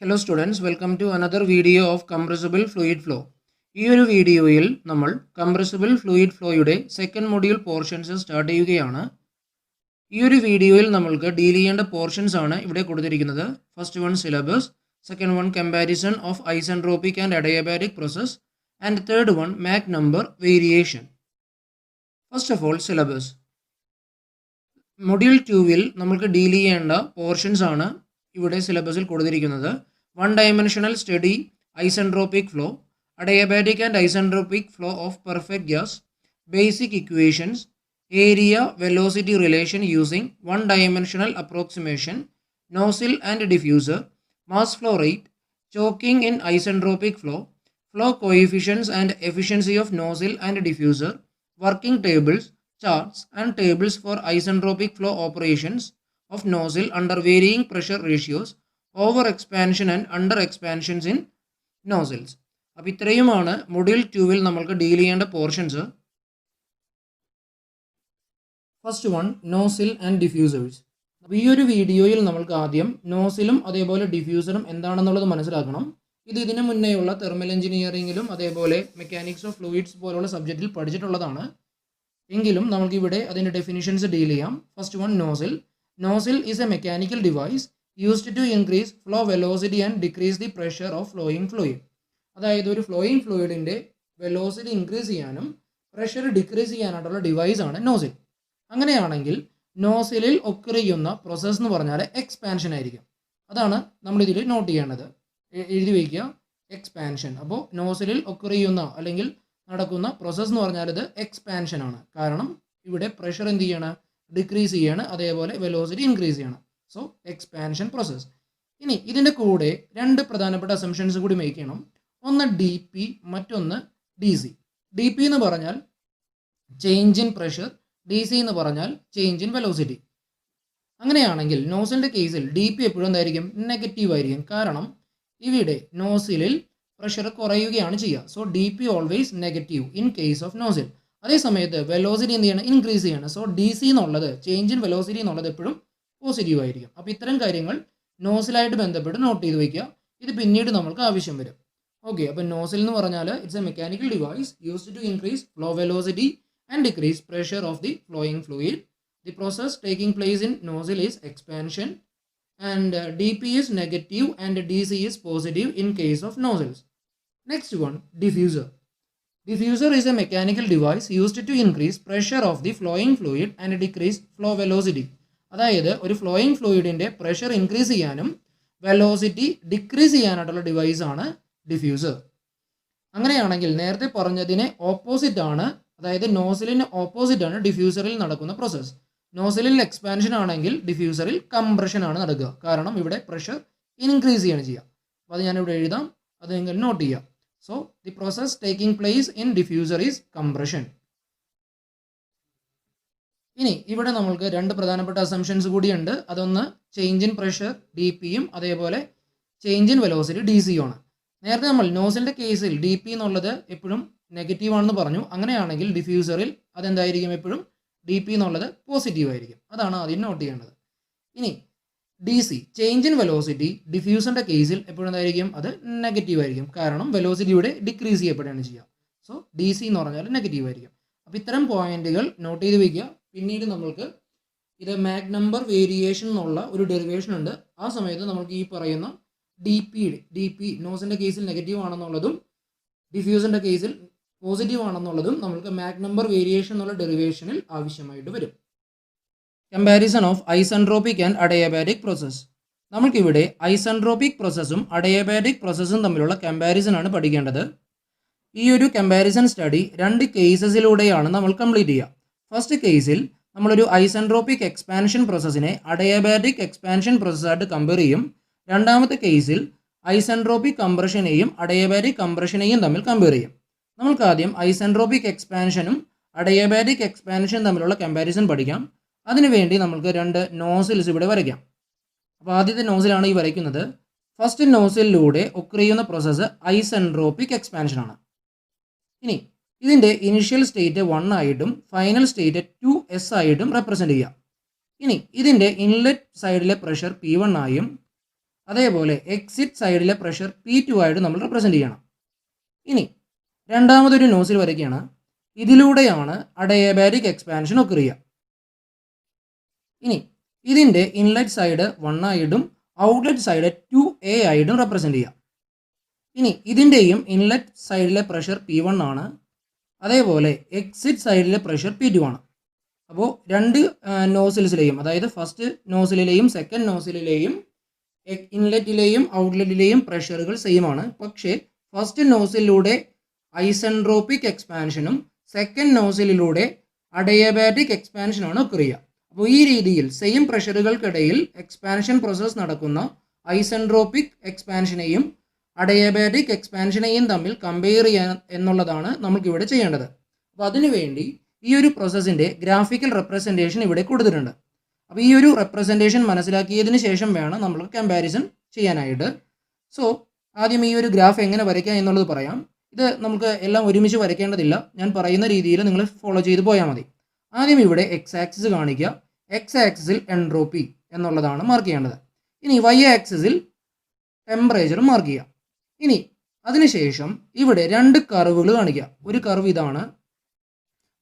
Hello students, welcome to another video of compressible fluid flow. ഈ ഒരു വീഡിയോയിൽ നമ്മൾ compressible fluid flowയുടെ സെക്കൻഡ് മൊഡ്യൂൾ പോർഷൻസ് സ്റ്റാർട്ട് ചെയ്യുകയാണ്. ഈ ഒരു വീഡിയോയിൽ നമ്മൾക്ക് ഡീൽ ചെയ്യേണ്ട പോർഷൻസ് ആണ് ഇവിടെ കൊടുത്തിരിക്കുന്നത്. First one syllabus, second one comparison of isentropic and adiabatic process and third one Mach number variation. First of all syllabus. Module 2-ൽ നമ്മൾക്ക് ഡീൽ ചെയ്യേണ്ട പോർഷൻസ് ആണ് ഇവിടെ സിലബസിൽ കൊടുത്തിരിക്കുന്നത്. One dimensional study isentropic flow, adiabatic and isentropic flow of perfect gas, basic equations, area velocity relation using one dimensional approximation, nozzle and diffuser, mass flow rate, choking in isentropic flow, flow coefficients and efficiency of nozzle and diffuser, working tables, charts and tables for isentropic flow operations of nozzle under varying pressure ratios, over expansion and under expansions in nozzles. അപ്പോൾ ഇത്രയുമാണ് module 2-ൽ നമ്മൾക്ക് deal ചെയ്യേണ്ട portions. First one, nozzle and diffusers. അപ്പോൾ ഈ ഒരു വീഡിയോയിൽ നമ്മൾക്ക് ആദ്യം നോസിലും അതേപോലെ ഡിഫ്യൂസറും എന്താണെന്നുള്ളത് മനസ്സിലാക്കണം. ഇതിനു മുന്നേയുള്ള തെർമൽ എഞ്ചിനീയറിംഗിലും അതേപോലെ മെക്കാനിക്സ് ഓഫ് ഫ്ലൂയിഡ്സ് പോലുള്ള സബ്ജക്റ്റിൽ പഠിച്ചിട്ടുള്ളതാണ്. എങ്കിലും നമുക്കിവിടെ അതിൻ്റെ ഡെഫിനിഷൻസ് ഡീൽ ചെയ്യാം. First one, nozzle. Nozzle is a mechanical device used to increase flow velocity and decrease the pressure of flowing fluid. അതായത് ഒരു ഫ്ലോയിങ് ഫ്ലൂയിഡിൻ്റെ വെലോസിറ്റി ഇൻക്രീസ് ചെയ്യാനും പ്രഷർ ഡിക്രീസ് ചെയ്യാനായിട്ടുള്ള ഡിവൈസാണ് നോസിൽ. അങ്ങനെയാണെങ്കിൽ നോസിലിൽ ഒക്കർ ചെയ്യുന്ന പ്രോസസ്സ് എന്ന് പറഞ്ഞാൽ എക്സ്പാൻഷൻ ആയിരിക്കും. അതാണ് നമ്മളിതിൽ നോട്ട് ചെയ്യേണ്ടത്. എഴുതി വയ്ക്കുക, എക്സ്പാൻഷൻ. അപ്പോൾ നോസിലിൽ ഒക്കർ ചെയ്യുന്ന അല്ലെങ്കിൽ നടക്കുന്ന പ്രോസസ്സ് എന്ന് പറഞ്ഞാൽ ഇത് എക്സ്പാൻഷൻ ആണ്. കാരണം ഇവിടെ പ്രഷർ എന്ത് ചെയ്യാണ്, ഡിക്രീസ് ചെയ്യാണ്, അതേപോലെ വെലോസിറ്റി ഇൻക്രീസ് ചെയ്യണം. So expansion process. ഇനി ഇതിൻ്റെ കൂടെ രണ്ട് പ്രധാനപ്പെട്ട അസംഷൻസ് കൂടി മേക്ക് ചെയ്യണം. ഒന്ന് ഡി പി, മറ്റൊന്ന് ഡി സി. ഡി പി എന്ന് പറഞ്ഞാൽ change in pressure, D C എന്ന് പറഞ്ഞാൽ ചേഞ്ച് ഇൻ വെലോസിറ്റി. അങ്ങനെയാണെങ്കിൽ നോസിലിൻ്റെ കേസിൽ ഡി പി എപ്പോഴും എന്തായിരിക്കും, നെഗറ്റീവ് ആയിരിക്കും. കാരണം ഇവിടെ നോസിലിൽ പ്രഷർ കുറയുകയാണ് ചെയ്യുക. So D P always negative in case of nozzle. അതേ സമയത്ത് വെലോസിറ്റി എന്ത് ചെയ്യണം, ഇൻക്രീസ് ചെയ്യണം. സോ ഡി സി എന്നുള്ളത്, ചേഞ്ച് ഇൻ വെലോസിറ്റി എന്നുള്ളത് എപ്പോഴും പോസിറ്റീവ് ആയിരിക്കും. അപ്പോൾ ഇത്തരം കാര്യങ്ങൾ നോസിലായിട്ട് ബന്ധപ്പെട്ട് നോട്ട് ചെയ്ത് വയ്ക്കുക. ഇത് പിന്നീട് നമുക്ക് ആവശ്യം വരും. ഓക്കെ, അപ്പോൾ നോസിൽ എന്ന് പറഞ്ഞാൽ it's a mechanical device used to increase flow velocity and decrease pressure of the flowing fluid. The process taking place in nozzle is expansion and dp is negative and dc is positive in case of nozzles. Next one, diffuser. Diffuser is a mechanical device used to increase pressure of the flowing fluid and decrease flow velocity. അതായത് ഒരു flowing ഫ്ലൂയിഡിൻ്റെ pressure increase ചെയ്യാനും velocity decrease ചെയ്യാനായിട്ടുള്ള ഡിവൈസാണ് diffuser. അങ്ങനെയാണെങ്കിൽ നേരത്തെ പറഞ്ഞതിന് opposite ആണ്, അതായത് നോസിലിന് opposite ആണ് ഡിഫ്യൂസറിൽ നടക്കുന്ന പ്രോസസ്സ്. നോസിലിൽ എക്സ്പാൻഷൻ ആണെങ്കിൽ ഡിഫ്യൂസറിൽ കംപ്രഷൻ ആണ് നടക്കുക. കാരണം ഇവിടെ പ്രഷർ ഇൻക്രീസ് ചെയ്യാണ് ചെയ്യുക. അപ്പോൾ അത് ഞാനിവിടെ എഴുതാം, അത് നിങ്ങൾ നോട്ട് ചെയ്യാം. So the process taking place in diffuser is compression. ഇനി ഇവിടെ നമ്മൾക്ക് രണ്ട് പ്രധാനപ്പെട്ട അസംഷൻസ് കൂടിയുണ്ട്. അതൊന്ന് ചേഞ്ച് ഇൻ പ്രഷർ ഡി പിയും അതേപോലെ ചേഞ്ച് ഇൻ വെലോസിറ്റി ഡി സിയും ആണ്. നേരത്തെ നമ്മൾ നോസിലിൻ്റെ കേസിൽ ഡി പി എന്നുള്ളത് എപ്പോഴും നെഗറ്റീവ് ആണെന്ന് പറഞ്ഞു. അങ്ങനെയാണെങ്കിൽ ഡിഫ്യൂസറിൽ അതെന്തായിരിക്കും, എപ്പോഴും ഡി പി എന്നുള്ളത് പോസിറ്റീവ് ആയിരിക്കും. അതാണ് ആദ്യം നോട്ട് ചെയ്യേണ്ടത്. ഇനി D C, change in velocity, ഡിഫ്യൂസറിൻ്റെ കേസിൽ എപ്പോഴും എന്തായിരിക്കും, അത് നെഗറ്റീവ് ആയിരിക്കും. കാരണം വെലോസിറ്റി ഇവിടെ ഡിക്രീസ് ചെയ്യപ്പെടുകയാണ് ചെയ്യുക. സോ ഡി സി എന്ന് പറഞ്ഞാൽ നെഗറ്റീവ് ആയിരിക്കും. അപ്പോൾ ഇത്തരം പോയിന്റുകൾ നോട്ട് ചെയ്ത് വയ്ക്കുക. പിന്നീട് നമ്മൾക്ക് ഇത് മാക് നമ്പർ വേരിയേഷൻ എന്നുള്ള ഒരു ഡെറിവേഷൻ ഉണ്ട്. ആ സമയത്ത് നമുക്ക് ഈ പറയുന്ന ഡി പി നോസിൻ്റെ കേസിൽ നെഗറ്റീവ് ആണെന്നുള്ളതും ഡിഫ്യൂസറിൻ്റെ കേസിൽ പോസിറ്റീവ് ആണെന്നുള്ളതും നമുക്ക് മാക് നമ്പർ വേരിയേഷൻ എന്നുള്ള ഡെറിവേഷനിൽ ആവശ്യമായിട്ട് വരും. Comparison of isentropic and adiabatic process. നമുക്കിവിടെ ഐസെൻട്രോപിക് പ്രോസസ്സും അഡിയാബാറ്റിക് പ്രോസസ്സും തമ്മിലുള്ള കമ്പാരിസൺ ആണ് പഠിക്കേണ്ടത്. ഈ ഒരു കമ്പാരിസൺ സ്റ്റഡി രണ്ട് കേസസിലൂടെയാണ് നമ്മൾ കംപ്ലീറ്റ് ചെയ്യുക. ഫസ്റ്റ് കേസിൽ നമ്മളൊരു ഐസെൻട്രോപിക് എക്സ്പാൻഷൻ പ്രോസസ്സിനെ അഡിയാബാറ്റിക് എക്സ്പാൻഷൻ പ്രോസസ്സായിട്ട് കമ്പയർ ചെയ്യും. രണ്ടാമത്തെ കേസിൽ ഐസെൻട്രോപിക് കംപ്രഷനെയും അഡിയാബാറ്റിക് കംപ്രഷനെയും തമ്മിൽ കമ്പയർ ചെയ്യും. നമുക്ക് ആദ്യം ഐസെൻട്രോപിക് എക്സ്പാൻഷനും അഡിയാബാറ്റിക് എക്സ്പാൻഷനും തമ്മിലുള്ള കമ്പാരിസൺ പഠിക്കാം. അതിനുവേണ്ടി നമുക്ക് രണ്ട് നോസിൽസ് ഇവിടെ വരയ്ക്കാം. അപ്പോൾ ആദ്യത്തെ നോസിലാണ് ഈ വരയ്ക്കുന്നത്. ഫസ്റ്റ് നോസിലൂടെ ഒക്കർ ചെയ്യുന്ന പ്രോസസ്സ് ഐസെൻട്രോപിക് എക്സ്പാൻഷൻ ആണ്. ഇനി ഇതിൻ്റെ ഇനിഷ്യൽ സ്റ്റേറ്റ് 1 ആയിട്ടും ഫൈനൽ സ്റ്റേറ്റ് 2s ആയിട്ടും റെപ്രസെൻറ്റ് ചെയ്യാം. ഇനി ഇതിൻ്റെ ഇൻലെറ്റ് സൈഡിലെ പ്രഷർ P1 ആയും അതേപോലെ എക്സിറ്റ് സൈഡിലെ പ്രഷർ P2 ആയിട്ട് നമ്മൾ റെപ്രസെൻറ്റ് ചെയ്യണം. ഇനി രണ്ടാമതൊരു നോസിൽ വരയ്ക്കുകയാണ്. ഇതിലൂടെയാണ് അഡയാബാറ്റിക് എക്സ്പാൻഷൻ ഒക്കർ ചെയ്യുക. ഇനി ഇതിൻ്റെ ഇൻലെറ്റ് സൈഡ് 1 ആയിട്ടും ഔട്ട്ലെറ്റ് സൈഡ് 2A ആയിട്ടും റെപ്രസെൻറ്റ് ചെയ്യാം. ഇനി ഇതിൻ്റെയും ഇൻലെറ്റ് സൈഡിലെ പ്രഷർ P1 ആണ്, അതേപോലെ എക്സിറ്റ് സൈഡിലെ പ്രഷർ P2 ആണ്. അപ്പോൾ രണ്ട് നോസിൽസിലെയും, അതായത് ഫസ്റ്റ് നോസിലെയും സെക്കൻഡ് നോസിലെയും ഇൻലെറ്റിലെയും ഔട്ട്ലെറ്റിലെയും പ്രഷറുകൾ സെയിം ആണ്. പക്ഷേ ഫസ്റ്റ് നോസിലൂടെ ഐസെൻട്രോപിക് എക്സ്പാൻഷനും സെക്കൻഡ് നോസിലൂടെ അഡയാബാറ്റിക് എക്സ്പാൻഷനാണ് ഒക്കർ ചെയ്യുക. അപ്പോൾ ഈ രീതിയിൽ സെയിം പ്രഷറുകൾക്കിടയിൽ എക്സ്പാൻഷൻ പ്രോസസ്സ് നടക്കുന്ന ഐസെൻട്രോപിക് എക്സ്പാൻഷനെയും അഡയാബാറ്റിക് എക്സ്പാൻഷനെയും തമ്മിൽ കമ്പയർ ചെയ്യാൻ എന്നുള്ളതാണ് നമുക്കിവിടെ ചെയ്യേണ്ടത്. അപ്പോൾ അതിനുവേണ്ടി ഈ ഒരു പ്രോസസ്സിൻ്റെ ഗ്രാഫിക്കൽ റെപ്രസെൻറ്റേഷൻ ഇവിടെ കൊടുത്തിട്ടുണ്ട്. അപ്പോൾ ഈ ഒരു റെപ്രസെൻറ്റേഷൻ മനസ്സിലാക്കിയതിന് ശേഷം വേണം നമ്മൾ കമ്പാരിസൺ ചെയ്യാനായിട്ട്. സോ ആദ്യം ഈ ഒരു ഗ്രാഫ് എങ്ങനെ വരയ്ക്കാം എന്നുള്ളത് പറയാം. ഇത് നമുക്ക് എല്ലാം ഒരുമിച്ച് വരയ്ക്കേണ്ടതില്ല, ഞാൻ പറയുന്ന രീതിയിൽ നിങ്ങൾ ഫോളോ ചെയ്ത് പോയാൽ മതി. ആദ്യം ഇവിടെ എക്സ് ആക്സിസ് കാണിക്കുക. എക്സ് ആക്സിസിൽ എൻട്രോപ്പി എന്നുള്ളതാണ് മാർക്ക് ചെയ്യേണ്ടത്. ഇനി വൈ ആക്സിസിൽ ടെമ്പറേച്ചർ മാർക്ക് ചെയ്യുക. ഇനി അതിനുശേഷം ഇവിടെ രണ്ട് കർവുകൾ കാണിക്കുക. ഒരു കർവ് ഇതാണ്,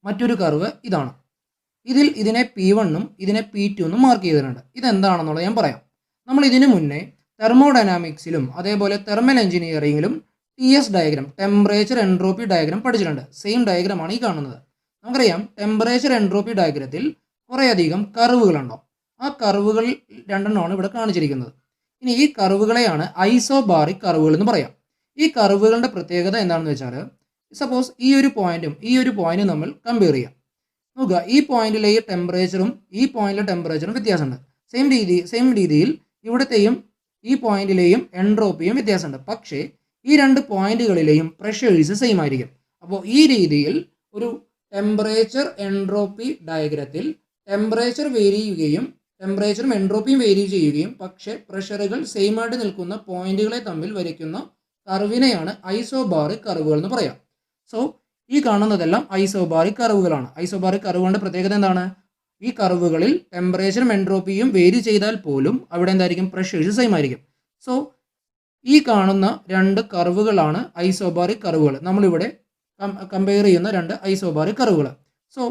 മറ്റൊരു കർവ് ഇതാണ്. ഇതിനെ P1ഉം ഇതിനെ P2 മാർക്ക് ചെയ്തിട്ടുണ്ട്. ഇതെന്താണെന്നുള്ളത് ഞാൻ പറയാം. നമ്മൾ ഇതിനു മുന്നേ തെർമോഡൈനാമിക്സിലും അതേപോലെ തെർമൽ എഞ്ചിനീയറിംഗിലും TS diagram, temperature entropy diagram പഠിച്ചിട്ടുണ്ട്. സെയിം ഡയഗ്രാമാണ് ഈ കാണുന്നത്. നമുക്കറിയാം ടെമ്പറേച്ചർ എൻട്രോപ്പി ഡയഗ്രത്തിൽ കുറേയധികം കർവുകളുണ്ടാവും. ആ കർവുകൾ രണ്ടെണ്ണമാണ് ഇവിടെ കാണിച്ചിരിക്കുന്നത്. ഇനി ഈ കർവുകളെയാണ് ഐസോബാറിക് കർവുകൾ എന്ന് പറയാം. ഈ കർവുകളുടെ പ്രത്യേകത എന്താണെന്ന് വെച്ചാൽ, സപ്പോസ് ഈ ഒരു പോയിന്റും നമ്മൾ കമ്പയർ ചെയ്യാം. നോക്കുക, ഈ പോയിന്റിലെ ടെമ്പറേച്ചറും ഈ പോയിന്റിലെ ടെമ്പറേച്ചറും വ്യത്യാസമുണ്ട്. സെയിം രീതിയിൽ ഇവിടത്തെയും ഈ പോയിന്റിലെയും എൻട്രോപ്പിയും വ്യത്യാസമുണ്ട്. പക്ഷേ ഈ രണ്ട് പോയിന്റുകളിലെയും പ്രഷേഴ്സ് സെയിം ആയിരിക്കും. അപ്പോൾ ഈ രീതിയിൽ ഒരു ടെമ്പറേച്ചർ എൻട്രോപ്പി ഡയഗ്രത്തിൽ ടെമ്പറേച്ചർ വേരി ചെയ്യുകയും ടെമ്പറേച്ചറും എൻട്രോപ്പിയും വേരി ചെയ്യുകയും പക്ഷേ പ്രഷറുകൾ സെയിം ആയിട്ട് നിൽക്കുന്ന പോയിന്റുകളെ തമ്മിൽ വരയ്ക്കുന്ന കർവിനെയാണ് ഐസോബാറിക് കർവുകൾ എന്ന് പറയാം. സോ ഈ കാണുന്നതെല്ലാം ഐസോബാറിക് കർവുകളാണ്. ഐസോബാറിക് കർവുകളുടെ പ്രത്യേകത എന്താണ്? ഈ കർവുകളിൽ ടെമ്പറേച്ചറും എൻട്രോപ്പിയും വേരി ചെയ്താൽ പോലും അവിടെ എന്തായിരിക്കും? പ്രഷേഴ്സ് സെയിം ആയിരിക്കും. സോ ഈ കാണുന്ന രണ്ട് കർവുകളാണ് ഐസോബാറിക് കർവുകൾ. നമ്മളിവിടെ കമ്പയർ ചെയ്യുന്ന രണ്ട് ഐസോബാറിക് കർവുകൾ. സോ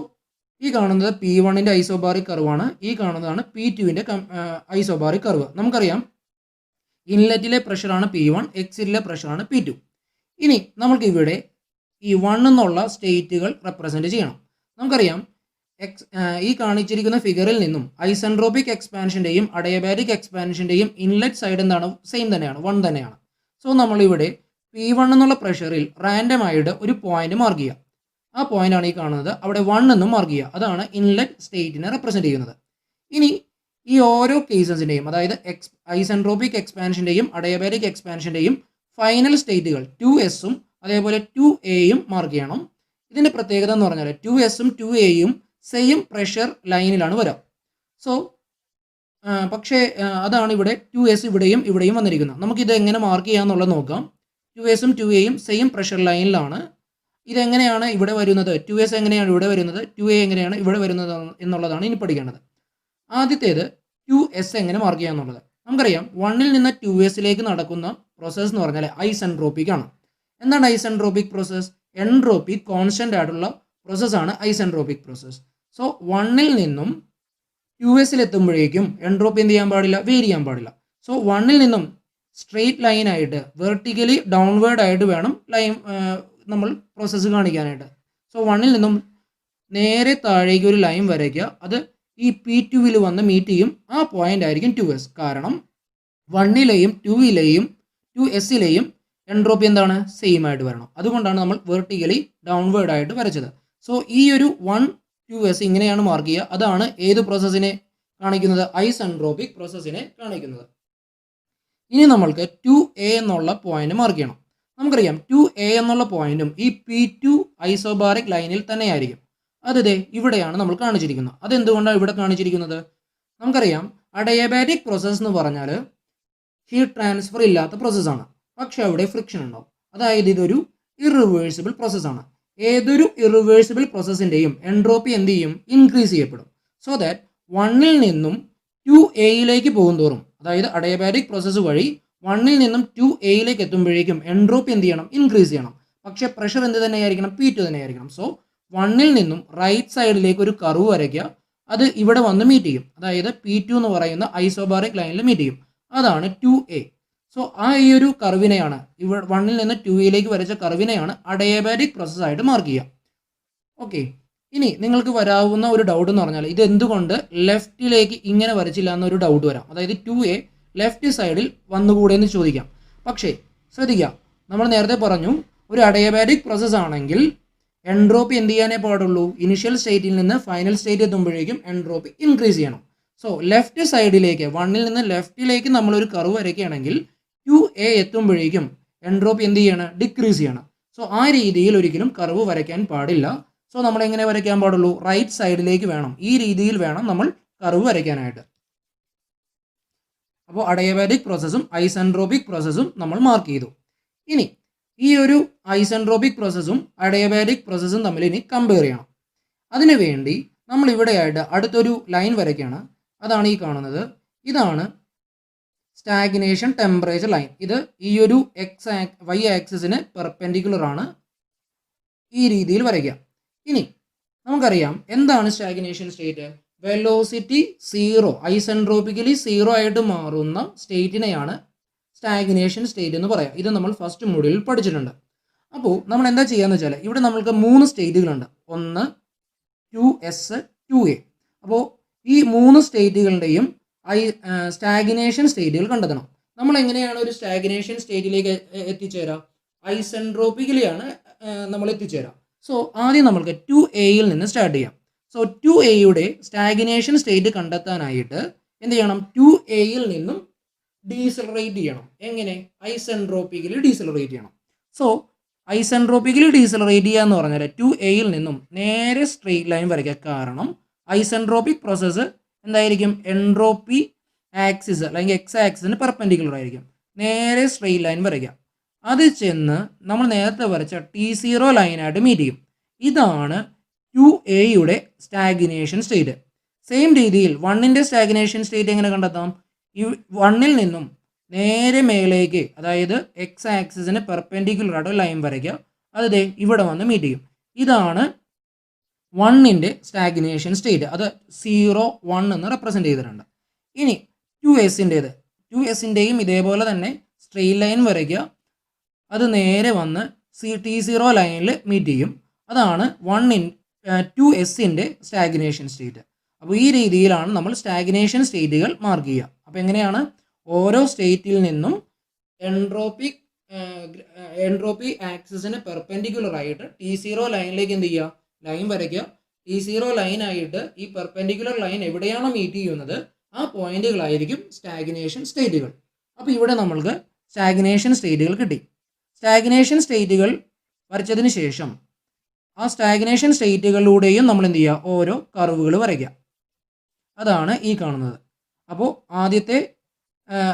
ഈ കാണുന്നത് P1ൻ്റെ ഐസോബാറിക് കർവാണ്, ഈ കാണുന്നതാണ് P2ൻ്റെ ഐസോബാറിക് കർവ്. നമുക്കറിയാം ഇൻലെറ്റിലെ പ്രഷറാണ് P1, എക്സിറ്റിലെ പ്രഷറാണ് P2. ഇനി നമ്മൾക്ക് ഇവിടെ ഈ 1 എന്നുള്ള സ്റ്റേറ്റുകൾ റെപ്രസെൻറ്റ് ചെയ്യണം. നമുക്കറിയാം ഈ കാണിച്ചിരിക്കുന്ന ഫിഗറിൽ നിന്നും ഐസെൻട്രോപിക് എക്സ്പാൻഷൻ്റെയും അഡയാബാറ്റിക് എക്സ്പാൻഷൻ്റെയും ഇൻലെറ്റ് സൈഡ് എന്താണ്? സെയിം തന്നെയാണ്, 1 തന്നെയാണ്. സോ നമ്മളിവിടെ P1 എന്നുള്ള പ്രഷറിൽ റാൻഡമായിട്ട് ഒരു പോയിന്റ് മാർക്ക് ചെയ്യുക. ആ പോയിന്റാണ് ഈ കാണുന്നത്. അവിടെ 1 എന്നും മാർക്ക് ചെയ്യുക. അതാണ് ഇൻലെറ്റ് സ്റ്റേറ്റിനെ റെപ്രസെൻറ്റ് ചെയ്യുന്നത്. ഇനി ഈ ഓരോ കേസസിൻ്റെയും, അതായത് ഐസെൻട്രോപിക് എക്സ്പാൻഷൻ്റെയും അഡയാബാറ്റിക് എക്സ്പാൻഷൻ്റെയും ഫൈനൽ സ്റ്റേറ്റുകൾ 2Sഉം അതേപോലെ 2Aയും മാർക്ക് ചെയ്യണം. ഇതിൻ്റെ പ്രത്യേകത എന്ന് പറഞ്ഞാൽ 2Sഉം 2Aയും സെയിം പ്രഷർ ലൈനിലാണ് വരിക. സോ പക്ഷേ അതാണ് ഇവിടെ 2S ഇവിടെയും വന്നിരിക്കുന്നത്. നമുക്കിത് എങ്ങനെ മാർക്ക് ചെയ്യാമെന്നുള്ളത് നോക്കാം. 2Sഉം 2Aയും സെയിം പ്രഷർ ലൈനിലാണ്. ഇതെങ്ങനെയാണ് ഇവിടെ വരുന്നത്? 2S എങ്ങനെയാണ് ഇവിടെ വരുന്നത്? 2A എങ്ങനെയാണ് ഇവിടെ വരുന്നത് എന്നുള്ളതാണ് ഇനി പഠിക്കേണ്ടത്. ആദ്യത്തേത് 2S എങ്ങനെ മാർക്ക് ചെയ്യാമെന്നുള്ളത്. നമുക്കറിയാം 1ൽ നിന്ന് 2Sലേക്ക് നടക്കുന്ന പ്രോസസ്സ് എന്ന് പറഞ്ഞാൽ ഐസെൻട്രോപിക് ആണ്. എന്താണ് ഐസെൻട്രോപിക് പ്രോസസ്സ്? എൻട്രോപ്പി കോൺസ്റ്റൻ്റ് ആയിട്ടുള്ള പ്രോസസ്സാണ് ഐസെൻട്രോപിക് പ്രോസസ്സ്. സോ 1ൽ നിന്നും 2Sലെത്തുമ്പോഴേക്കും എൻട്രോപ്പി എന്ത് ചെയ്യാൻ പാടില്ല? വേരി ചെയ്യാൻ പാടില്ല. സോ 1ൽ നിന്നും സ്ട്രെയിറ്റ് ലൈനായിട്ട് വെർട്ടിക്കലി ഡൗൺവേർഡ് ആയിട്ട് വേണം നമ്മൾ പ്രോസസ്സ് കാണിക്കാനായിട്ട്. സോ 1ൽ നിന്നും നേരെ താഴേക്ക് ഒരു ലൈൻ വരയ്ക്കുക. അത് ഈ P2വിൽ വന്ന് മീറ്റ് ചെയ്യും. ആ പോയിന്റ് ആയിരിക്കും 2S. കാരണം 1ലെയും 2Sലെയും എൻട്രോപ്പി എന്താണ്? സെയിം ആയിട്ട് വരണം. അതുകൊണ്ടാണ് നമ്മൾ വെർട്ടിക്കലി ഡൗൺവേർഡ് ആയിട്ട് വരച്ചത്. സോ ഈ ഒരു 1 2S ഇങ്ങനെയാണ് മാർക്ക് ചെയ്യുക. അതാണ് ഏത് പ്രോസസ്സിനെ കാണിക്കുന്നത്? ഐസെൻട്രോപിക് പ്രോസസ്സിനെ കാണിക്കുന്നത്. ഇനി നമ്മൾക്ക് 2A എന്നുള്ള പോയിന്റ് മാർക്ക് ചെയ്യണം. നമുക്കറിയാം 2A എന്നുള്ള പോയിന്റും ഈ P2 ഐസോബാറിക് ലൈനിൽ തന്നെയായിരിക്കും. അതെ ഇവിടെയാണ് നമ്മൾ കാണിച്ചിരിക്കുന്നത്. അതെന്തുകൊണ്ടാണ് ഇവിടെ കാണിച്ചിരിക്കുന്നത്? നമുക്കറിയാം അഡയാബാറ്റിക് പ്രോസസ്സ് എന്ന് പറഞ്ഞാൽ ഹീറ്റ് ട്രാൻസ്ഫർ ഇല്ലാത്ത പ്രോസസ്സാണ്. പക്ഷെ അവിടെ ഫ്രിക്ഷൻ ഉണ്ടാവും. അതായത് ഇതൊരു ഇറിവേഴ്സിബിൾ പ്രോസസ്സാണ്. ഏതൊരു ഇറിവേഴ്സിബിൾ പ്രോസസ്സിൻ്റെയും എൻട്രോപ്പി എന്ത് ചെയ്യും? ഇൻക്രീസ് ചെയ്യപ്പെടും. സോ ദാറ്റ് 1ൽ നിന്നും 2Aയിലേക്ക് പോകും തോറും, അതായത് അഡയബാറ്റിക് പ്രോസസ്സ് വഴി 1-ൽ നിന്നും 2A എത്തുമ്പോഴേക്കും എൻട്രോപ്പി എന്ത് ചെയ്യണം, ഇൻക്രീസ് ചെയ്യണം. പക്ഷേ പ്രഷർ എന്ത് തന്നെയായിരിക്കണം, P2 തന്നെയായിരിക്കണം. സോ 1-ൽ നിന്നും റൈറ്റ് സൈഡിലേക്ക് ഒരു കർവ് വരയ്ക്കുക. അത് ഇവിടെ വന്ന് മീറ്റ് ചെയ്യും. അതായത് P2 എന്ന് പറയുന്ന ഐസോബാറിക് ലൈനിൽ മീറ്റ് ചെയ്യും. അതാണ് 2A. സോ ഈ ഒരു കർവിനെയാണ്, ഇവിടെ 1-ൽ നിന്ന് 2A വരച്ച കർവിനെയാണ് അഡയബാറ്റിക് പ്രോസസ് ആയിട്ട് മാർക്ക് ചെയ്യുക. ഓക്കെ, ഇനി നിങ്ങൾക്ക് വരാവുന്ന ഒരു ഡൗട്ട് എന്ന് പറഞ്ഞാൽ ഇത് എന്തുകൊണ്ട് ലെഫ്റ്റിലേക്ക് ഇങ്ങനെ വരച്ചില്ല എന്നൊരു ഡൗട്ട് വരാം. അതായത് 2A ലെഫ്റ്റ് സൈഡിൽ വന്നുകൂടെ എന്ന് ചോദിക്കാം. പക്ഷേ ശ്രദ്ധിക്കുക, നമ്മൾ നേരത്തെ പറഞ്ഞു ഒരു അഡയബാറ്റിക് പ്രോസസ് ആണെങ്കിൽ എൻട്രോപ്പി എന്ത് ചെയ്യാനേ പാടുള്ളൂ, ഇനിഷ്യൽ സ്റ്റേറ്റിൽ നിന്ന് ഫൈനൽ സ്റ്റേറ്റ് എത്തുമ്പോഴേക്കും എൻട്രോപ്പി ഇൻക്രീസ് ചെയ്യണം. സോ ലെഫ്റ്റ് സൈഡിലേക്ക് 1-ൽ നിന്ന് ലെഫ്റ്റിലേക്ക് നമ്മളൊരു കർവ് വരയ്ക്കുകയാണെങ്കിൽ 2A എത്തുമ്പോഴേക്കും എൻട്രോപ്പി എന്ത് ചെയ്യണം, ഡിക്രീസ് ചെയ്യണം. സോ ആ രീതിയിൽ ഒരിക്കലും കർവ് വരയ്ക്കാൻ പാടില്ല. സോ നമ്മൾ എങ്ങനെ വരയ്ക്കാൻ പാടുള്ളൂ, റൈറ്റ് സൈഡിലേക്ക് വേണം, ഈ രീതിയിൽ വേണം നമ്മൾ കർവ് വരയ്ക്കാനായിട്ട്. അപ്പോൾ അഡയബാറ്റിക് പ്രോസസ്സും ഐസെൻട്രോപിക് പ്രോസസ്സും നമ്മൾ മാർക്ക് ചെയ്തു. ഇനി ഈ ഒരു ഐസെൻട്രോപിക് പ്രോസസ്സും അഡയബാറ്റിക് പ്രോസസ്സും തമ്മിൽ ഇനി കമ്പയർ ചെയ്യണം. അതിനുവേണ്ടി നമ്മൾ ഇവിടെയായിട്ട് അടുത്തൊരു ലൈൻ വരയ്ക്കുകയാണ്. അതാണ് ഈ കാണുന്നത്. ഇതാണ് സ്റ്റാഗ്നേഷൻ ടെമ്പറേച്ചർ ലൈൻ. ഇത് ഈ ഒരു y ആക്സിസിന് പെർപെൻഡിക്കുലർ ആണ്. ഈ രീതിയിൽ വരയ്ക്കുക. ഇനി നമുക്കറിയാം എന്താണ് സ്റ്റാഗ്നേഷൻ സ്റ്റേറ്റ്. വെലോസിറ്റി 0, ഐസെൻട്രോപിക്കലി 0 ആയിട്ട് മാറുന്ന സ്റ്റേറ്റിനെയാണ് സ്റ്റാഗ്നേഷൻ സ്റ്റേറ്റ് എന്ന് പറയാം. ഇത് നമ്മൾ ഫസ്റ്റ് മോഡ്യൂളിൽ പഠിച്ചിട്ടുണ്ട്. അപ്പോൾ നമ്മൾ എന്താ ചെയ്യാന്ന് വെച്ചാൽ ഇവിടെ നമ്മൾക്ക് 3 സ്റ്റേറ്റുകളുണ്ട്. 1, 2S, 2A. അപ്പോൾ ഈ 3 സ്റ്റേറ്റുകളുടെയും സ്റ്റാഗ്നേഷൻ സ്റ്റേറ്റുകൾ കണ്ടെത്തണം. നമ്മൾ എങ്ങനെയാണ് ഒരു സ്റ്റാഗ്നേഷൻ സ്റ്റേറ്റിലേക്ക് എത്തിച്ചേരാം, ഐസെൻട്രോപിക്കലിയാണ് നമ്മൾ എത്തിച്ചേരാം. സോ ആദ്യം നമ്മൾക്ക് 2Aയിൽ നിന്ന് സ്റ്റാർട്ട് ചെയ്യാം. സോ 2Aയുടെ സ്റ്റാഗ്നേഷൻ സ്റ്റേറ്റ് കണ്ടെത്താനായിട്ട് എന്ത് ചെയ്യണം, 2Aയിൽ നിന്നും ഡീസലറേറ്റ് ചെയ്യണം. എങ്ങനെ, ഐസെൻട്രോപിക്കലി ഡീസലറേറ്റ് ചെയ്യണം. സോ ഐസെൻട്രോപിക്കലി ഡീസലറേറ്റ് ചെയ്യുക എന്ന് പറഞ്ഞാൽ 2Aയിൽ നിന്നും നേരെ സ്ട്രെയിറ്റ് ലൈൻ വരയ്ക്കുക. കാരണം ഐസെൻട്രോപിക് പ്രോസസ്സ് എന്തായിരിക്കും, എൻട്രോപ്പി ആക്സിസ് അല്ലെങ്കിൽ എക്സ് ആക്സിസിന് പെർപെൻഡിക്കുലർ ആയിരിക്കും. നേരെ സ്ട്രെയിറ്റ് ലൈൻ വരയ്ക്കുക. അത് ചെന്ന് നമ്മൾ നേരത്തെ വരച്ച T0 ലൈനായിട്ട് മീറ്റ് ചെയ്യും. ഇതാണ് 2Aയുടെ സ്റ്റാഗ്നേഷൻ സ്റ്റേറ്റ്. സെയിം രീതിയിൽ 1-ൻ്റെ സ്റ്റാഗ്നേഷൻ സ്റ്റേറ്റ് എങ്ങനെ കണ്ടെത്താം, ഈ 1-ൽ നിന്നും നേരെ മേലേക്ക്, അതായത് എക്സ് ആക്സിസിന് പെർപെൻഡിക്കുലർ ആയിട്ട് ലൈൻ വരയ്ക്കുക. അത് ഇവിടെ വന്ന് മീറ്റ് ചെയ്യും. ഇതാണ് 1-ൻ്റെ സ്റ്റാഗ്നേഷൻ സ്റ്റേറ്റ്. അത് 0, 1 എന്ന് റെപ്രസെൻറ്റ് ചെയ്തിട്ടുണ്ട്. ഇനി 2Sൻ്റെയും ഇതേപോലെ തന്നെ സ്ട്രെയിറ്റ് ലൈൻ വരയ്ക്കുക. അത് നേരെ വന്ന് T0 ലൈനിൽ മീറ്റ് ചെയ്യും. അതാണ് 2Sൻ്റെ സ്റ്റാഗ്നേഷൻ സ്റ്റേറ്റ്. അപ്പോൾ ഈ രീതിയിലാണ് നമ്മൾ സ്റ്റാഗ്നേഷൻ സ്റ്റേറ്റുകൾ മാർക്ക് ചെയ്യുക. അപ്പോൾ എങ്ങനെയാണ് ഓരോ സ്റ്റേറ്റിൽ നിന്നും എൻട്രോപ്പി ആക്സിസിന് പെർപെൻഡിക്കുലർ ആയിട്ട് T0 ലൈനിലേക്ക് എന്ത് ചെയ്യുക, ലൈൻ വരയ്ക്കുക. T0 ലൈനായിട്ട് ഈ പെർപെൻഡിക്കുലർ ലൈൻ എവിടെയാണോ മീറ്റ് ചെയ്യുന്നത് ആ പോയിന്റുകളായിരിക്കും സ്റ്റാഗ്നേഷൻ സ്റ്റേറ്റുകൾ. അപ്പോൾ ഇവിടെ നമ്മൾക്ക് സ്റ്റാഗ്നേഷൻ സ്റ്റേറ്റുകൾ കിട്ടി. സ്റ്റാഗ്നേഷൻ സ്റ്റേറ്റുകൾ വരച്ചതിന് ശേഷം ആ സ്റ്റാഗ്നേഷൻ സ്റ്റേറ്റുകളിലൂടെയും നമ്മൾ എന്ത് ചെയ്യുക, ഓരോ കർവുകൾ വരയ്ക്കുക. അതാണ് ഈ കാണുന്നത്. അപ്പോൾ ആദ്യത്തെ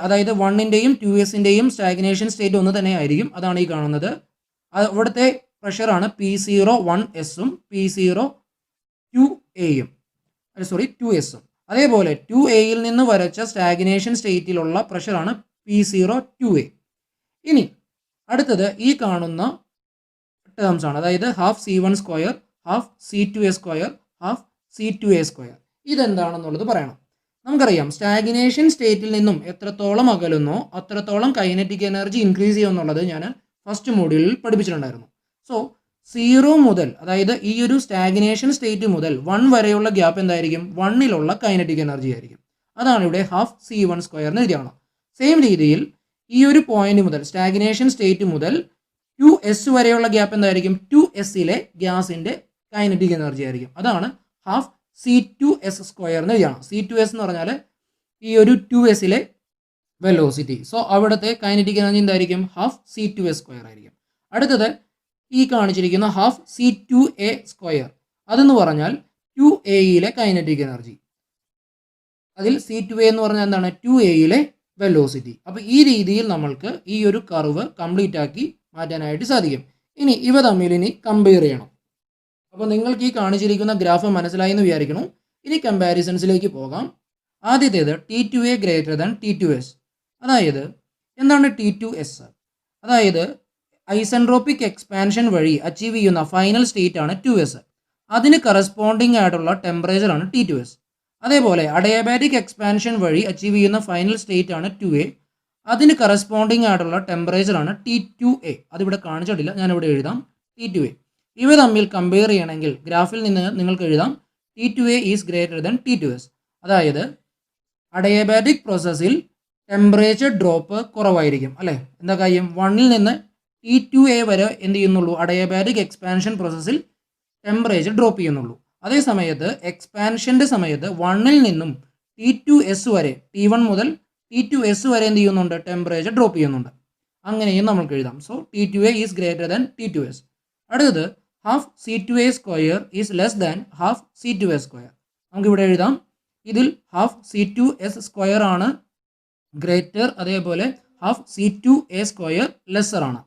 അതായത് 1-ൻ്റെയും 2Sൻ്റെയും സ്റ്റാഗ്നേഷൻ സ്റ്റേറ്റ് ഒന്ന് തന്നെ ആയിരിക്കും. അതാണ് ഈ കാണുന്നത്. അവിടുത്തെ പ്രഷറാണ് P0 1Sഉം P0 2Sഉം. അതേപോലെ 2Aയിൽ നിന്ന് വരച്ച സ്റ്റാഗ്നേഷൻ സ്റ്റേറ്റിലുള്ള പ്രഷറാണ് P0 2A. ഇനി അടുത്തത് ഈ കാണുന്ന ടേംസ് ആണ്. അതായത് half C1² half C2A² half C2A². ഇതെന്താണെന്നുള്ളത് പറയണം. നമുക്കറിയാം സ്റ്റാഗ്നേഷൻ സ്റ്റേറ്റിൽ നിന്നും എത്രത്തോളം അകലുന്നോ അത്രത്തോളം കൈനറ്റിക് എനർജി ഇൻക്രീസ് ചെയ്യുമെന്നുള്ളത് ഞാൻ ഫസ്റ്റ് മോഡ്യൂളിൽ പഠിപ്പിച്ചിട്ടുണ്ടായിരുന്നു. സോ 0 മുതൽ, അതായത് ഈ ഒരു സ്റ്റാഗ്നേഷൻ സ്റ്റേറ്റ് മുതൽ 1 വരെയുള്ള ഗ്യാപ്പ് എന്തായിരിക്കും, 1-ലുള്ള കൈനറ്റിക് എനർജി ആയിരിക്കും. അതാണ് ഇവിടെ ഹാഫ് C1² എന്ന് എഴുതിയാണ്. സെയിം രീതിയിൽ ഈ ഒരു പോയിന്റ് മുതൽ സ്റ്റാഗ്നേഷൻ സ്റ്റേറ്റ് മുതൽ 2S വരെയുള്ള ഗ്യാപ്പ് എന്തായിരിക്കും, 2Sലെ ഗ്യാസിൻ്റെ കൈനറ്റിക് എനർജി ആയിരിക്കും. അതാണ് ഹാഫ് C2S² എന്ന് എഴുതിയാണ്. C2S എന്ന് പറഞ്ഞാൽ ഈ ഒരു 2Sലെ വെലോസിറ്റി. സോ അവിടുത്തെ കൈനറ്റിക് എനർജി എന്തായിരിക്കും, ഹാഫ് C2S² ആയിരിക്കും. അടുത്തത് ഈ കാണിച്ചിരിക്കുന്ന ഹാഫ് C2A². അതെന്ന് പറഞ്ഞാൽ 2Aയിലെ കൈനറ്റിക് എനർജി. അതിൽ C2A എന്ന് പറഞ്ഞാൽ എന്താണ്, 2Aയിലെ വെലോസിറ്റി. അപ്പോൾ ഈ രീതിയിൽ നമ്മൾക്ക് ഈ ഒരു കർവ് കംപ്ലീറ്റ് ആക്കി മാറ്റാനായിട്ട് സാധിക്കും. ഇനി ഇവ തമ്മിൽ ഇനി കമ്പയർ ചെയ്യണം. അപ്പോൾ നിങ്ങൾക്ക് ഈ കാണിച്ചിരിക്കുന്ന ഗ്രാഫ് മനസ്സിലായി എന്ന് വിചാരിക്കണം. ഇനി കമ്പാരിസൺസിലേക്ക് പോകാം. ആദ്യത്തേത് T2A ഗ്രേറ്റർ ദാൻ T2S. അതായത് എന്താണ് T2S? അതായത് ഐസെൻട്രോപ്പിക് എക്സ്പാൻഷൻ വഴി അച്ചീവ് ചെയ്യുന്ന ഫൈനൽ സ്റ്റേറ്റ് ആണ് 2S. അതിന് കറസ്പോണ്ടിങ് ആയിട്ടുള്ള ടെമ്പറേച്ചർ ആണ് T2S. അതേപോലെ അഡയാബാറ്റിക് എക്സ്പാൻഷൻ വഴി അച്ചീവ് ചെയ്യുന്ന ഫൈനൽ സ്റ്റേറ്റ് ആണ് 2A. അതിന് കറസ്പോണ്ടിങ് ആയിട്ടുള്ള ടെമ്പറേച്ചർ ആണ് T2A. അതിവിടെ കാണിച്ചിട്ടില്ല, ഞാനിവിടെ എഴുതാം T2A. ഇവ തമ്മിൽ കമ്പയർ ചെയ്യണമെങ്കിൽ ഗ്രാഫിൽ നിന്ന് നിങ്ങൾക്ക് എഴുതാം T2A is greater than T2S. അതായത് അഡയാബാറ്റിക് പ്രോസസ്സിൽ ടെമ്പറേച്ചർ ഡ്രോപ്പ് കുറവായിരിക്കും അല്ലേ. എന്താ കാര്യം? 1ൽ നിന്ന് T2A വരെ എന്ത് ചെയ്യുന്നുള്ളൂ? അഡയാബാറ്റിക് എക്സ്പാൻഷൻ പ്രോസസ്സിൽ ടെമ്പറേച്ചർ ഡ്രോപ്പ് ചെയ്യുന്നുള്ളൂ. അതേ സമയത്ത് എക്സ്പാൻഷൻ്റെ സമയത്ത് 1ൽ നിന്നും T2S വരെ, T1 മുതൽ T2S വരെ എന്ത് ചെയ്യുന്നുണ്ട്? ടെമ്പറേച്ചർ ഡ്രോപ്പ് ചെയ്യുന്നുണ്ട്. അങ്ങനെയും നമുക്ക് എഴുതാം. So T2A is greater than T2S. അടുത്തത് half C2A square is less than half C2S square. നമുക്കിവിടെ എഴുതാം, ഇതിൽ ഹാഫ് C2S സ്ക്വയർ ആണ് ഗ്രേറ്റർ, അതേപോലെ ഹാഫ് C2A സ്ക്വയർ ലെസ്സർ ആണ്.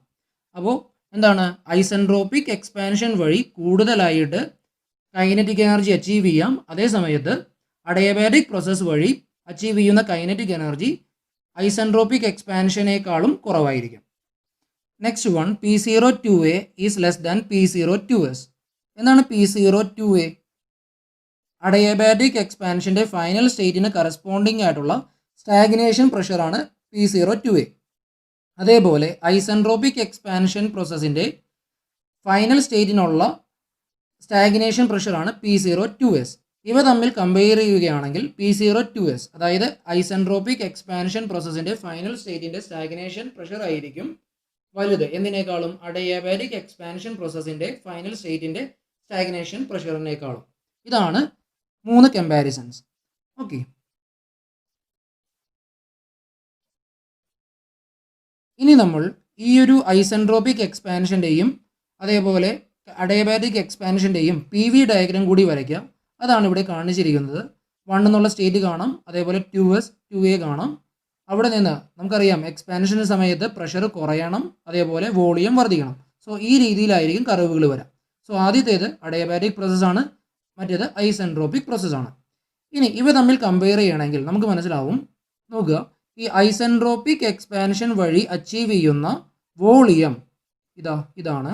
അപ്പോൾ എന്താണ്? ഐസെൻട്രോപ്പിക് എക്സ്പാൻഷൻ വഴി കൂടുതലായിട്ട് കൈനറ്റിക് എനർജി അച്ചീവ് ചെയ്യാം. അതേ സമയത്ത് അഡയാബാറ്റിക് പ്രോസസ്സ് വഴി അച്ചീവ് ചെയ്യുന്ന കൈനറ്റിക് എനർജി ഐസെൻട്രോപ്പിക് എക്സ്പാൻഷനേക്കാളും കുറവായിരിക്കും. Next one, P02A is less than P02S. എന്താണ് P02A? അഡയാബാറ്റിക് എക്സ്പാൻഷൻ്റെ ഫൈനൽ സ്റ്റേറ്റിന് കറസ്പോണ്ടിങ് ആയിട്ടുള്ള സ്റ്റാഗ്നേഷൻ പ്രഷറാണ് P02A. അതേപോലെ ഐസെൻട്രോപ്പിക് എക്സ്പാൻഷൻ പ്രോസസ്സിൻ്റെ ഫൈനൽ സ്റ്റേറ്റിനുള്ള സ്റ്റാഗ്നേഷൻ പ്രഷറാണ് P02S. ഇവ തമ്മിൽ കമ്പയർ ചെയ്യുകയാണെങ്കിൽ P02S, അതായത് ഐസെൻട്രോപ്പിക് എക്സ്പാൻഷൻ പ്രോസസ്സിൻ്റെ ഫൈനൽ സ്റ്റേറ്റിൻ്റെ സ്റ്റാഗ്നേഷൻ പ്രഷർ ആയിരിക്കും വലുത് എന്തിനേക്കാളും? അഡയാബാറ്റിക് എക്സ്പാൻഷൻ പ്രോസസ്സിൻ്റെ ഫൈനൽ സ്റ്റേറ്റിൻ്റെ സ്റ്റാഗ്നേഷൻ പ്രഷറിനേക്കാളും. ഇതാണ് 3 കമ്പാരിസൺസ്. ഓക്കെ, ഇനി നമ്മൾ ഈ ഒരു ഐസെൻട്രോപ്പിക് എക്സ്പാൻഷൻ്റെയും അതേപോലെ അഡയാബാറ്റിക് എക്സ്പാൻഷൻ്റെയും PV ഡയഗ്രാം കൂടി വരയ്ക്കാം. അതാണ് ഇവിടെ കാണിച്ചിരിക്കുന്നത്. 1 എന്നുള്ള സ്റ്റേറ്റ് കാണാം, അതേപോലെ 2S 2A കാണാം. അവിടെ നിന്ന് നമുക്കറിയാം എക്സ്പാൻഷൻ്റെ സമയത്ത് പ്രഷർ കുറയണം, അതേപോലെ വോളിയം വർദ്ധിക്കണം. സോ ഈ രീതിയിലായിരിക്കും കർവുകൾ വരാം. സോ ആദ്യത്തേത് അഡയാബാറ്റിക് പ്രോസസ്സാണ്, മറ്റേത് ഐസെൻട്രോപ്പിക് പ്രോസസ്സാണ്. ഇനി ഇവ തമ്മിൽ കമ്പയർ ചെയ്യണമെങ്കിൽ നമുക്ക് മനസ്സിലാവും. നോക്കുക, ഈ ഐസെൻട്രോപ്പിക് എക്സ്പാൻഷൻ വഴി അച്ചീവ് ചെയ്യുന്ന വോളിയം ഇതാണ്.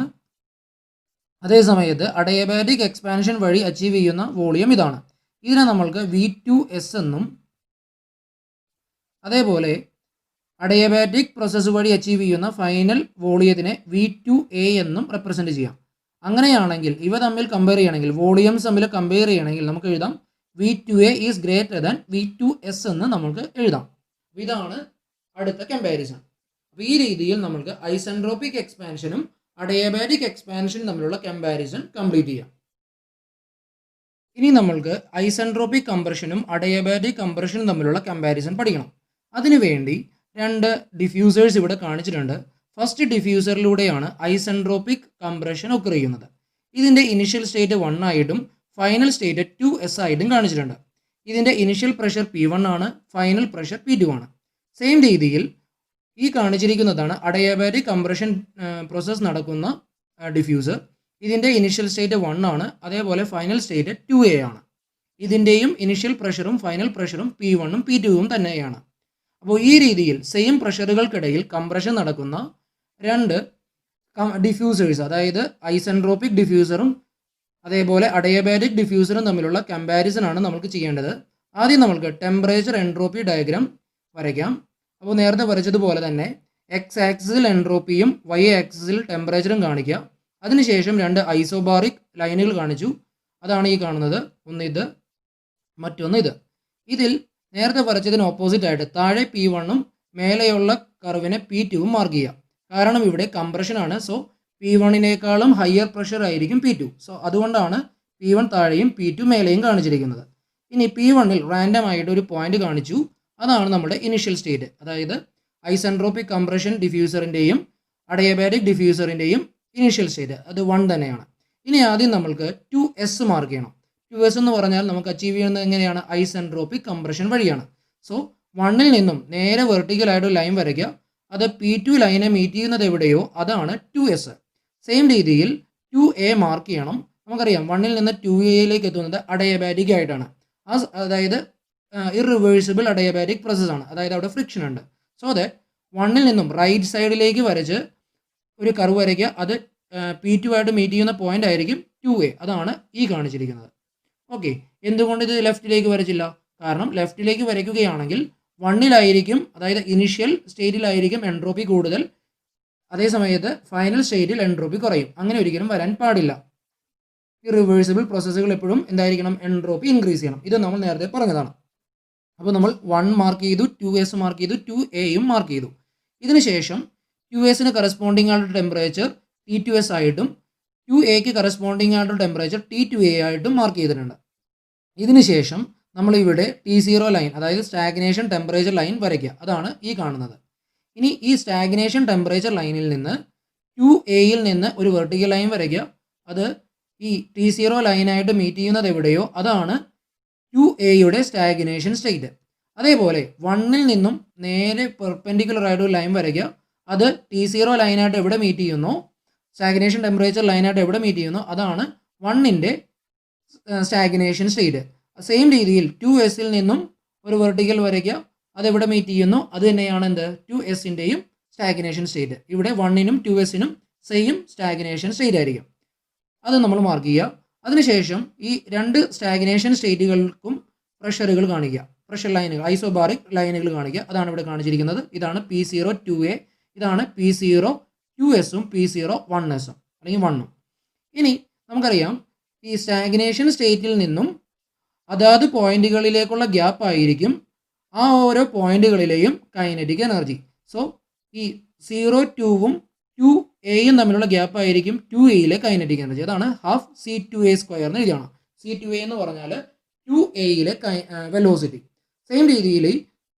അതേ സമയത്ത് അഡയാബാറ്റിക് എക്സ്പാൻഷൻ വഴി അച്ചീവ് ചെയ്യുന്ന വോളിയം ഇതാണ്. ഇതിനെ നമ്മൾക്ക് V2S എന്നും അതേപോലെ അഡയാബാറ്റിക് പ്രോസസ്സ് വഴി അച്ചീവ് ചെയ്യുന്ന ഫൈനൽ വോളിയത്തിനെ V2A എന്നും റെപ്രസെൻറ്റ് ചെയ്യാം. അങ്ങനെയാണെങ്കിൽ ഇവ തമ്മിൽ കമ്പയർ ചെയ്യണമെങ്കിൽ, വോളിയംസ് തമ്മിൽ കമ്പയർ ചെയ്യണമെങ്കിൽ നമുക്ക് എഴുതാം V2A is greater than V2S എന്ന് നമുക്ക് എഴുതാം. ഇതാണ് അടുത്ത കമ്പാരിസൺ. അപ്പോൾ ഈ രീതിയിൽ നമുക്ക് ഐസെൻട്രോപ്പിക് എക്സ്പാൻഷനും അഡയാബാറ്റിക് എക്സ്പാൻഷനും തമ്മിലുള്ള കമ്പാരിസൺ കംപ്ലീറ്റ് ചെയ്യാം. ഇനി നമ്മൾക്ക് ഐസെൻട്രോപ്പിക് കംപ്രഷനും അഡയാബാറ്റിക് കംപ്രഷനും തമ്മിലുള്ള കമ്പാരിസൺ പഠിക്കണം. അതിനുവേണ്ടി 2 ഡിഫ്യൂസേഴ്സ് ഇവിടെ കാണിച്ചിട്ടുണ്ട്. ഫസ്റ്റ് ഡിഫ്യൂസറിലൂടെയാണ് ഐസെൻട്രോപ്പിക് കംപ്രഷൻ ഒക്കർ ചെയ്യുന്നത്. ഇതിൻ്റെ ഇനിഷ്യൽ സ്റ്റേറ്റ് 1 ആയിട്ടും ഫൈനൽ സ്റ്റേറ്റ് 2S ആയിട്ടും കാണിച്ചിട്ടുണ്ട്. ഇതിൻ്റെ ഇനിഷ്യൽ പ്രഷർ P1 ആണ്, ഫൈനൽ പ്രഷർ P2 ആണ്. സെയിം രീതിയിൽ ഈ കാണിച്ചിരിക്കുന്നതാണ് അഡയാബാറ്റിക് കംപ്രഷൻ പ്രോസസ്സ് നടക്കുന്ന ഡിഫ്യൂസർ. ഇതിൻ്റെ ഇനിഷ്യൽ സ്റ്റേറ്റ് 1 ആണ്, അതേപോലെ ഫൈനൽ സ്റ്റേറ്റ് 2A ആണ്. ഇതിൻ്റെയും ഇനിഷ്യൽ പ്രഷറും ഫൈനൽ പ്രഷറും P1ഉം P2ഉം തന്നെയാണ്. അപ്പോൾ ഈ രീതിയിൽ സെയിം പ്രഷറുകൾക്കിടയിൽ കംപ്രഷൻ നടക്കുന്ന 2 ഡിഫ്യൂസേഴ്സ്, അതായത് ഐസെൻട്രോപ്പിക് ഡിഫ്യൂസറും അതേപോലെ അഡയാബാറ്റിക് ഡിഫ്യൂസറും തമ്മിലുള്ള കമ്പാരിസൺ ആണ് നമുക്ക് ചെയ്യേണ്ടത്. ആദ്യം നമുക്ക് ടെമ്പറേച്ചർ എൻട്രോപ്പി ഡയഗ്രാം വരയ്ക്കാം. അപ്പോൾ നേരത്തെ വരച്ചതുപോലെ തന്നെ എക്സ് ആക്സിസിൽ എൻട്രോപ്പിയും വൈ ആക്സിസിൽ ടെമ്പറേച്ചറും കാണിക്കുക. അതിനുശേഷം 2 ഐസോബാറിക് ലൈനുകൾ കാണിച്ചു. അതാണ് ഈ കാണുന്നത്. ഒന്ന് ഇത്, മറ്റൊന്ന് ഇത്. ഇതിൽ നേരത്തെ വരച്ചതിന് ഓപ്പോസിറ്റ് ആയിട്ട് താഴെ P1ഉം മേലെയുള്ള കർവിനെ P2ഉം മാർക്ക് ചെയ്യാം. കാരണം ഇവിടെ കംപ്രഷൻ ആണ്. സോ P1നേക്കാളും ഹയർ പ്രഷർ ആയിരിക്കും P2. സോ അതുകൊണ്ടാണ് P1 താഴെയും P2 മേലെയും കാണിച്ചിരിക്കുന്നത്. ഇനി P1ൽ റാൻഡം ആയിട്ട് ഒരു പോയിന്റ് കാണിച്ചു. അതാണ് നമ്മുടെ ഇനിഷ്യൽ സ്റ്റേറ്റ്. അതായത് ഐസെൻട്രോപ്പിക് കംപ്രഷൻ ഡിഫ്യൂസറിൻ്റെയും അഡയാബാറ്റിക് ഡിഫ്യൂസറിൻ്റെയും ഇനിഷ്യൽ സ്റ്റേറ്റ് അത് 1 തന്നെയാണ്. ഇനി ആദ്യം നമ്മൾക്ക് 2S മാർക്ക് ചെയ്യണം. 2S എന്ന് പറഞ്ഞാൽ നമുക്ക് അച്ചീവ് ചെയ്യുന്നത് എങ്ങനെയാണ്? ഐസെൻട്രോപ്പിക് കംപ്രഷൻ വഴിയാണ്. സോ 1ൽ നിന്നും നേരെ വെർട്ടിക്കലായിട്ട് ലൈൻ വരയ്ക്കുക. അത് P2 ലൈനെ മീറ്റ് ചെയ്യുന്നത് എവിടെയോ അതാണ് 2S. സെയിം രീതിയിൽ 2A മാർക്ക് ചെയ്യണം. നമുക്കറിയാം 1ൽ നിന്ന് 2Aയിലേക്ക് എത്തുന്നത് അഡയാബാറ്റിക് ആയിട്ടാണ്. അതായത് ഇറിവേഴ്സിബിൾ അഡയബാറ്റിക് പ്രോസസ്സാണ്, അതായത് അവിടെ ഫ്രിക്ഷൻ ഉണ്ട്. സോ ദാറ്റ് 1-ൽ നിന്നും റൈറ്റ് സൈഡിലേക്ക് വരച്ച് ഒരു കർവ് വരയ്ക്കുക. അത് P2 ആയിട്ട് മീറ്റ് ചെയ്യുന്ന പോയിന്റ് ആയിരിക്കും 2A. അതാണ് ഈ കാണിച്ചിരിക്കുന്നത്. ഓക്കെ, എന്തുകൊണ്ട് ഇത് ലെഫ്റ്റിലേക്ക് വരച്ചില്ല? കാരണം ലെഫ്റ്റിലേക്ക് വരയ്ക്കുകയാണെങ്കിൽ 1-ലായിരിക്കും, അതായത് ഇനിഷ്യൽ സ്റ്റേറ്റിലായിരിക്കും എൻട്രോപ്പി കൂടുതൽ, അതേ സമയത്ത് ഫൈനൽ സ്റ്റേറ്റിൽ എൻട്രോപ്പി കുറയും. അങ്ങനെ ഒരിക്കലും വരാൻ പാടില്ല. ഇറിവേഴ്സിബിൾ പ്രോസസ്സുകൾ എപ്പോഴും എന്തായിരിക്കണം? എൻട്രോപ്പി ഇൻക്രീസ് ചെയ്യണം. ഇത് നമ്മൾ നേരത്തെ പറഞ്ഞതാണ്. അപ്പോൾ നമ്മൾ 1 മാർക്ക് ചെയ്തു, 2S മാർക്ക് ചെയ്തു, 2Aയും മാർക്ക് ചെയ്തു. ഇതിനുശേഷം 2Sന് കറസ്പോണ്ടിങ് ആയിട്ടുള്ള ടെമ്പറേച്ചർ T2S ആയിട്ടും 2Aക്ക് കറസ്പോണ്ടിങ് ആയിട്ടുള്ള ടെമ്പറേച്ചർ T2A ആയിട്ടും മാർക്ക് ചെയ്തിട്ടുണ്ട്. ഇതിനുശേഷം നമ്മളിവിടെ T0 ലൈൻ, അതായത് സ്റ്റാഗ്നേഷൻ ടെമ്പറേച്ചർ ലൈൻ വരയ്ക്കുക. അതാണ് ഈ കാണുന്നത്. ഇനി ഈ സ്റ്റാഗ്നേഷൻ ടെമ്പറേച്ചർ ലൈനിൽ നിന്ന് 2Aയിൽ നിന്ന് ഒരു വെർട്ടിക്കൽ ലൈൻ വരയ്ക്കുക. അത് ഈ T0 ലൈനായിട്ട് മീറ്റ് ചെയ്യുന്നത് എവിടെയോ അതാണ് 2Aയുടെ സ്റ്റാഗ്നേഷൻ സ്റ്റേറ്റ്. അതേപോലെ 1-ൽ നിന്നും നേരെ പെർപെൻഡിക്കുലർ ആയിട്ട് ഒരു ലൈൻ വരയ്ക്കുക. അത് T0 ലൈനായിട്ട് എവിടെ മീറ്റ് ചെയ്യുന്നോ, സ്റ്റാഗ്നേഷൻ ടെമ്പറേച്ചർ ലൈനായിട്ട് എവിടെ മീറ്റ് ചെയ്യുന്നോ അതാണ് 1-ന്റെ സ്റ്റാഗ്നേഷൻ സ്റ്റേറ്റ്. സെയിം രീതിയിൽ 2Sൽ നിന്നും ഒരു വെർട്ടിക്കൽ വരയ്ക്കുക. അതെവിടെ മീറ്റ് ചെയ്യുന്നു അത് തന്നെയാണ് എന്ത്? 2Sൻ്റെയും സ്റ്റാഗ്നേഷൻ സ്റ്റേറ്റ്. ഇവിടെ 1-നും 2Sനും സെയിം സ്റ്റാഗ്നേഷൻ സ്റ്റേറ്റ് ആയിരിക്കും. അത് നമ്മൾ മാർക്ക് ചെയ്യുക. അതിനുശേഷം ഈ രണ്ട് സ്റ്റാഗ്നേഷൻ സ്റ്റേറ്റുകൾക്കും പ്രഷറുകൾ കാണിക്കുക. പ്രഷർ ലൈനുകൾ, ഐസോബാറിക് ലൈനുകൾ കാണിക്കുക. അതാണ് ഇവിടെ കാണിച്ചിരിക്കുന്നത്. ഇതാണ് P0 2A, ഇതാണ് P0 2Sഉം P0 1Sഉം അല്ലെങ്കിൽ 1ഉം. ഇനി നമുക്കറിയാം ഈ സ്റ്റാഗ്നേഷൻ സ്റ്റേറ്റിൽ നിന്നും അതാത് പോയിന്റുകളിലേക്കുള്ള ഗ്യാപ്പ് ആയിരിക്കും ആ ഓരോ പോയിന്റുകളിലെയും കൈനറ്റിക് എനർജി. സോ ഈ 0-2ഉം 2Aയും തമ്മിലുള്ള ഗ്യാപ്പ് ആയിരിക്കും 2Aയിലെ കൈനറ്റിക് എനർജി. അതാണ് ഹാഫ് C2A² എന്ന് എഴുതിയാണ്. C2A എന്ന് പറഞ്ഞാൽ 2Aയിലെ വെലോസിറ്റി. സെയിം രീതിയിൽ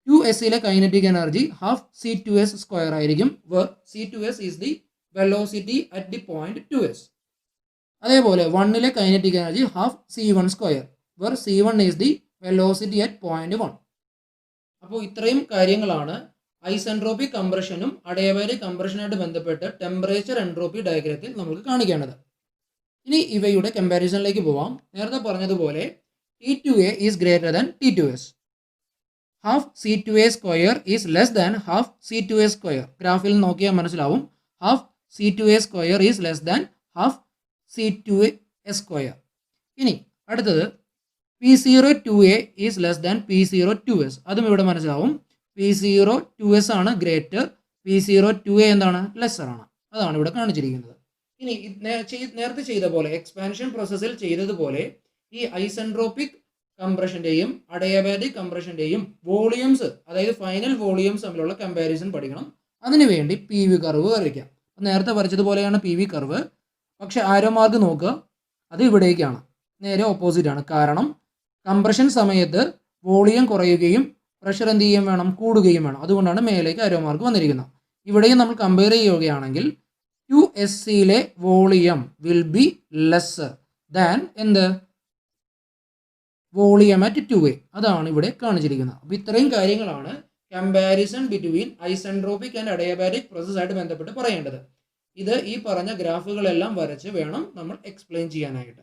2Sയിലെ കൈനറ്റിക് എനർജി ഹാഫ് C2S² ആയിരിക്കും, where C2S is the velocity at the point 2S. അതേപോലെ 1-ലെ kinetic energy half C1², where C1 is the velocity at point 1. അപ്പോൾ ഇത്രയും കാര്യങ്ങളാണ് ഐസെൻട്രോപിക് കംപ്രഷനും അഡയബാറ്റിക് കംപ്രഷനായിട്ട് ബന്ധപ്പെട്ട് ടെമ്പറേച്ചർ എൻട്രോപ്പി ഡയഗ്രത്തിൽ നമുക്ക് കാണിക്കേണ്ടത്. ഇനി ഇവയുടെ കമ്പാരിസണിലേക്ക് പോവാം. നേരത്തെ പറഞ്ഞതുപോലെ T2A is greater than T2S. Half C2A² is less than half C2S². ഗ്രാഫിൽ നോക്കിയാൽ മനസ്സിലാവും. Half C2A² is less than half C2S². ഇനി അടുത്തത് P0 2A is less than P0 2S. അതും ഇവിടെ മനസ്സിലാവും. P0 2S ആണ് ഗ്രേറ്റർ, P0 2A എന്താണ്? ലെസ്സർ ആണ്. അതാണ് ഇവിടെ കാണിച്ചിരിക്കുന്നത്. ഇനി നേരത്തെ ചെയ്ത പോലെ എക്സ്പാൻഷൻ പ്രോസസ്സിൽ ചെയ്തതുപോലെ ഈ ഐസെൻട്രോപിക് കംപ്രഷൻ്റെയും അഡയബാറ്റിക് കംപ്രഷൻ്റെയും വോളിയംസ്, അതായത് ഫൈനൽ വോളിയംസ് തമ്മിലുള്ള കമ്പാരിസൺ പഠിക്കണം. അതിനുവേണ്ടി PV കർവ് വരയ്ക്കാം. നേരത്തെ വരച്ചതുപോലെയാണ് PV കർവ്, പക്ഷെ ആരോ മാർക്ക് നോക്കുക, അത് ഇവിടേക്കാണ്, നേരെ ഓപ്പോസിറ്റ് ആണ്. കാരണം കംപ്രഷൻ സമയത്ത് വോളിയം കുറയുകയും പ്രഷർ എന്ത് ചെയ്യും വേണം? കൂടുകയും വേണം. അതുകൊണ്ടാണ് മേലേക്ക് ആരോ മാർക്ക് വന്നിരിക്കുന്നത്. ഇവിടെയും നമ്മൾ കമ്പയർ ചെയ്യുകയാണെങ്കിൽ 2Sയിലെ volume will be lesser than എന്ത്? Volume at 2A. അതാണ് ഇവിടെ കാണിച്ചിരിക്കുന്നത്. അപ്പോൾ ഇത്രയും കാര്യങ്ങളാണ് comparison between isentropic and adiabatic പ്രോസസ്സായിട്ട് ബന്ധപ്പെട്ട് പറയേണ്ടത്. ഇത് ഈ പറഞ്ഞ ഗ്രാഫുകളെല്ലാം വരച്ച് വേണം നമ്മൾ എക്സ്പ്ലെയിൻ ചെയ്യാനായിട്ട്.